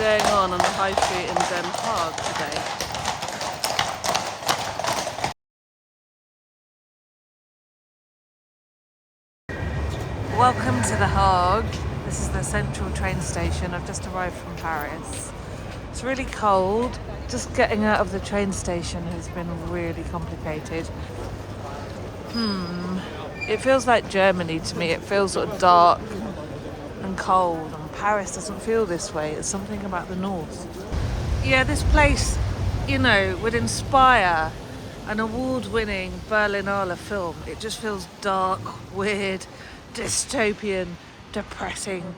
going on the high street in Den Haag today. Welcome to The Hague. This is the central train station. I've just arrived from Paris. It's really cold. Just getting out of the train station has been really complicated. It feels like Germany to me. It feels sort of dark and cold, and Paris doesn't feel this way. It's something about the north. Yeah, this place, would inspire an award-winning Berlinale film. It just feels dark, weird, dystopian, depressing.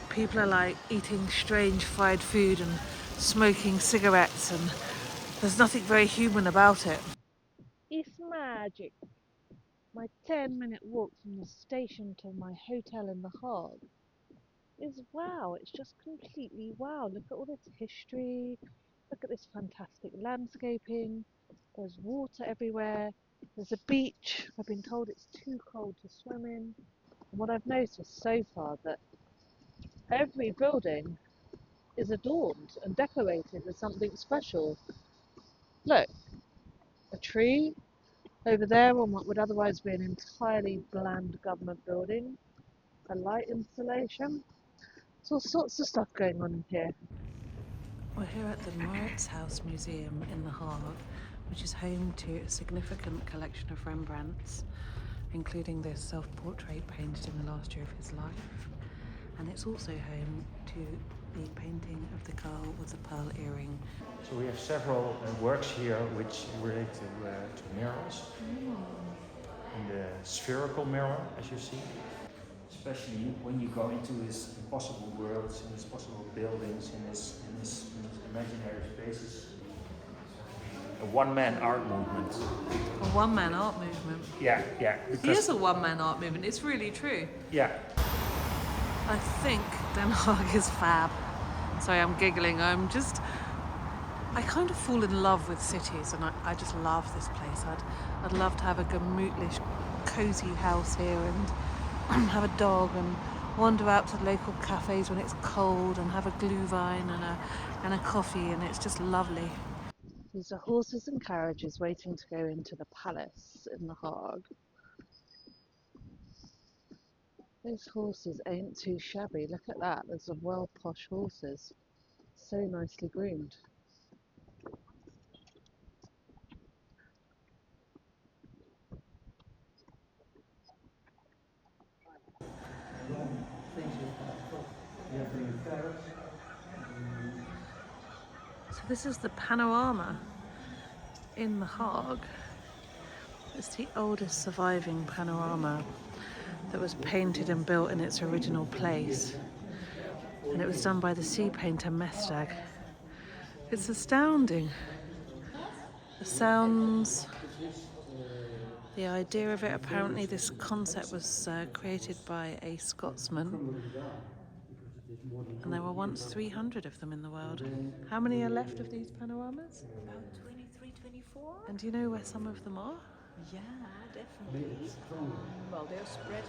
People are like eating strange fried food and smoking cigarettes, and there's nothing very human about it. It's magic. My 10-minute walk from the station to my hotel in The Hague is wow. It's just completely wow. Look at all this history. Look at this fantastic landscaping. There's water everywhere. There's a beach. I've been told it's too cold to swim in. And what I've noticed so far that every building is adorned and decorated with something special. Look, a tree over there on what would otherwise be an entirely bland government building, a light installation. There's all sorts of stuff going on in here. We're here at the House Museum in The Hague, which is home to a significant collection of Rembrandts, including this self-portrait painted in the last year of his life. And it's also home to the painting of the girl with the pearl earring. So we have several works here which relate to mirrors. And the spherical mirror, as you see. Especially when you go into his impossible worlds, in his possible buildings, in his imaginary spaces. A one-man art movement. A one-man art movement? Yeah. He is a one-man art movement, it's really true. Yeah. I think Den Haag is fab. Sorry, I'm giggling. I kind of fall in love with cities, and I just love this place. I'd love to have a gemütlich, cozy house here and have a dog and wander out to the local cafes when it's cold and have a glühwein and a coffee, and it's just lovely. These are horses and carriages waiting to go into the palace in The Hague. Those horses ain't too shabby. Look at that. There's some well posh horses. So nicely groomed. So this is the panorama in The Hague. It's the oldest surviving panorama that was painted and built in its original place. And it was done by the sea painter Mestag. It's astounding. The sounds, the idea of it, apparently this concept was created by a Scotsman. And there were once 300 of them in the world. How many are left of these panoramas? About 23, 24. And do you know where some of them are? Yeah, definitely. Well, they're spread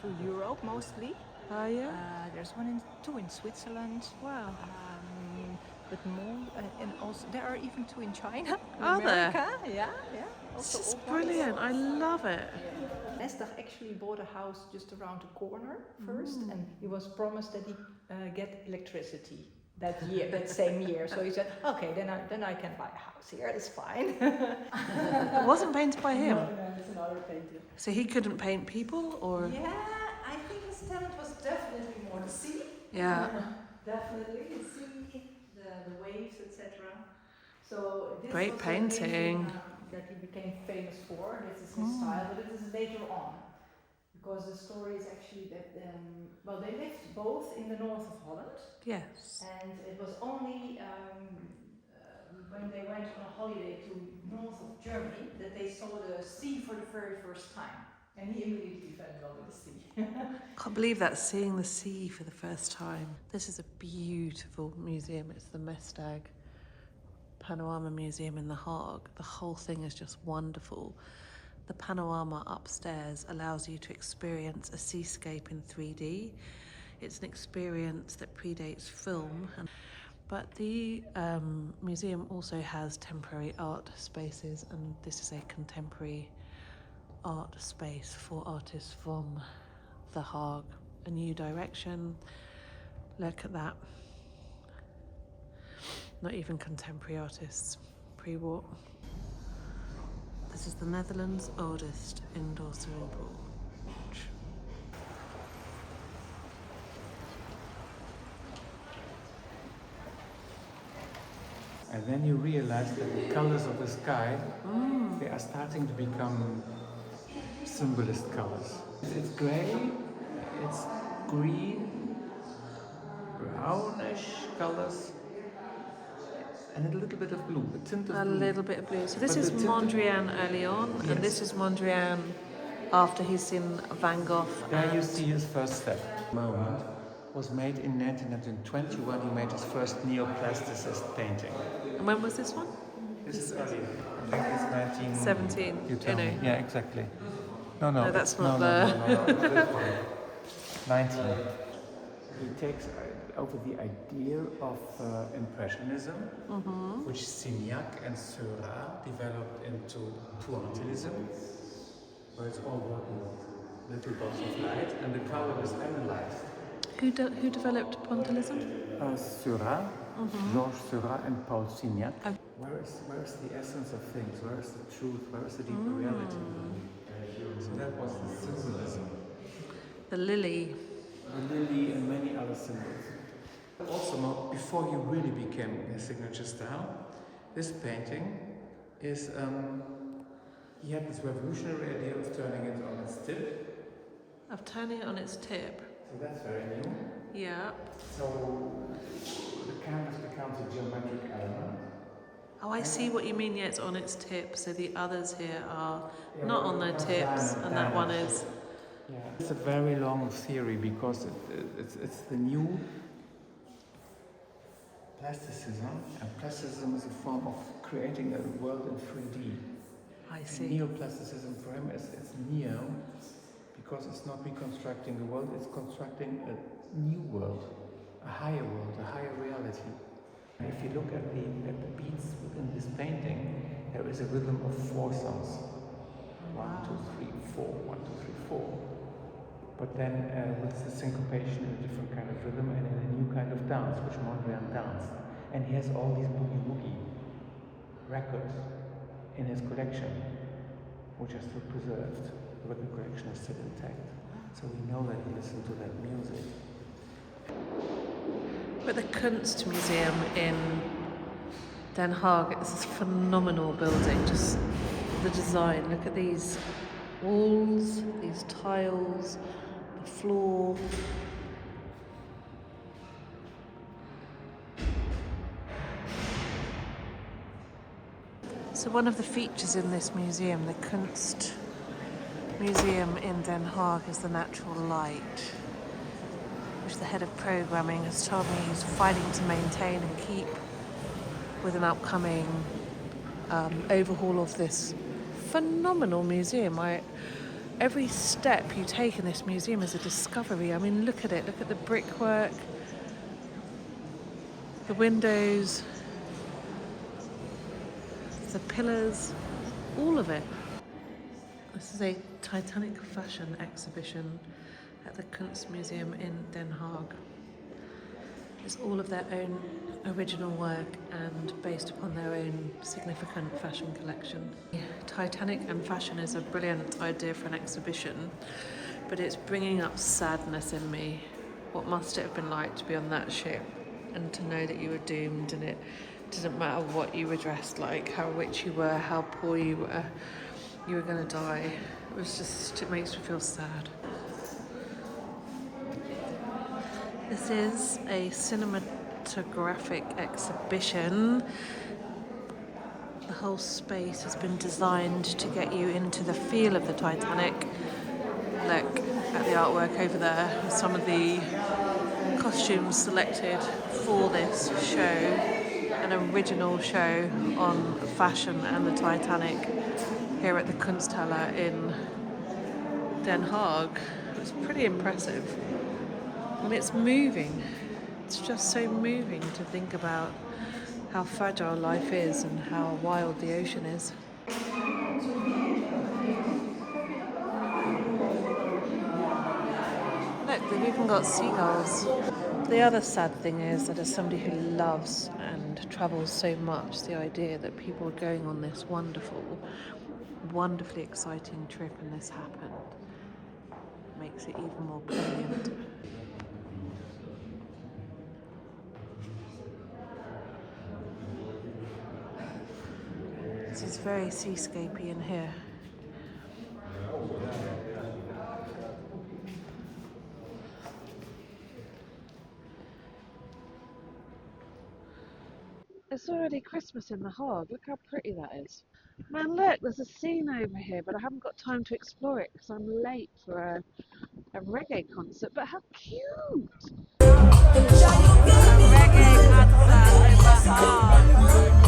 through Europe mostly. Oh, yeah? There's two in Switzerland. Wow. But more, and also there are even two in China. Are there? America. Yeah. Also This is old brilliant. I love it. Mestag actually bought a house just around the corner first, and he was promised that he get electricity that year, that same year. So he said, "Okay, then I can buy a house here. That's fine." It wasn't painted by him. No, it's another painter. So he couldn't paint people, or? Yeah, I think his talent was definitely more the sea. Yeah. Definitely the sea, the waves, etc. So this Great was the painting. painting, that he became famous for. This is his style, but it is later on, because the story is actually that they lived both in the north of Holland. Yes. And it was only when they went on a holiday to north of Germany that they saw the sea for the very first time. And he immediately fell in love with the sea. Can't believe that, seeing the sea for the first time. This is a beautiful museum. It's the Mestag Panorama Museum in The Hague. The whole thing is just wonderful. The panorama upstairs allows you to experience a seascape in 3D. It's an experience that predates film. But the museum also has temporary art spaces, and this is a contemporary art space for artists from The Hague. A new direction. Look at that. Not even contemporary artists, pre-war. This is the Netherlands' oldest indoor swimming pool. And then you realize that the colors of the sky, they are starting to become symbolist colors. It's gray, it's green, brownish colors, and a little bit of blue, a tint of blue. A little bit of blue. So this But is the tint of- Mondrian early on, Yes. and this is Mondrian after he's seen Van Gogh. There you and- see his first step. Moment was made in 1921. He made his first neoplasticist painting. And when was this one? This is earlier. I think it's 17. You tell You me. know. Yeah, exactly. No, No, that's not no, the- no, this one. 19. He takes over the idea of Impressionism, which Signac and Seurat developed into pointillism, where it's all working with little dots of light and the color is analyzed. Who developed pointillism? Seurat, Georges Seurat and Paul Signac. Oh. Where is the essence of things? Where is the truth? Where is the deeper reality? So that was the symbolism. The lily. The lily and many other symbols. Also, before he really became a signature style, this painting is, he had this revolutionary idea of turning it on its tip. Of turning it on its tip. So that's very new. Yeah. So the canvas becomes a geometric element. Oh, I see what you mean. Yeah, it's on its tip. So the others here are not on their tips, and that one is. Yeah. It's a very long theory because it's the new plasticism, and plasticism is a form of creating a world in 3D. I And see. neoplasticity for him is it's neo because it's not reconstructing the world, it's constructing a new world, a higher reality. And if you look at the beats within this painting, there is a rhythm of 4 songs. 1, 2, 3, 4, 1, 2, 3, 4. But then with the syncopation in a different kind of rhythm and in a new kind of dance, which Mondrian danced. And he has all these boogie-woogie records in his collection, which are still preserved. The record collection is still intact. So we know that he listened to that music. But the Kunstmuseum in Den Haag is this phenomenal building. Just the design. Look at these walls, these tiles, the floor. So one of the features in this museum, the Kunstmuseum in Den Haag, is the natural light, which the head of programming has told me he's fighting to maintain and keep with an upcoming overhaul of this phenomenal museum. Every step you take in this museum is a discovery. I mean, look at it. Look at the brickwork, the windows, the pillars, all of it. This is a Titanic fashion exhibition at the Kunstmuseum in Den Haag. It's all of their own original work and based upon their own significant fashion collection. Titanic and fashion is a brilliant idea for an exhibition, but it's bringing up sadness in me. What must it have been like to be on that ship and to know that you were doomed, and it didn't matter what you were dressed like, how rich you were, how poor you were going to die. It makes me feel sad. This is a cinematographic exhibition. The whole space has been designed to get you into the feel of the Titanic. Look at the artwork over there, with some of the costumes selected for this show, an original show on fashion and the Titanic here at the Kunsthalle in Den Haag. It's pretty impressive. And it's moving. It's just so moving to think about how fragile life is and how wild the ocean is. Look, they've even got seagulls. The other sad thing is that as somebody who loves and travels so much, the idea that people are going on this wonderfully exciting trip and this happened makes it even more poignant. This is very seascapey in here. It's already Christmas in the Hague. Look how pretty that is. Man, look, there's a scene over here, but I haven't got time to explore it because I'm late for a reggae concert. But how cute! A reggae concert in the Hague.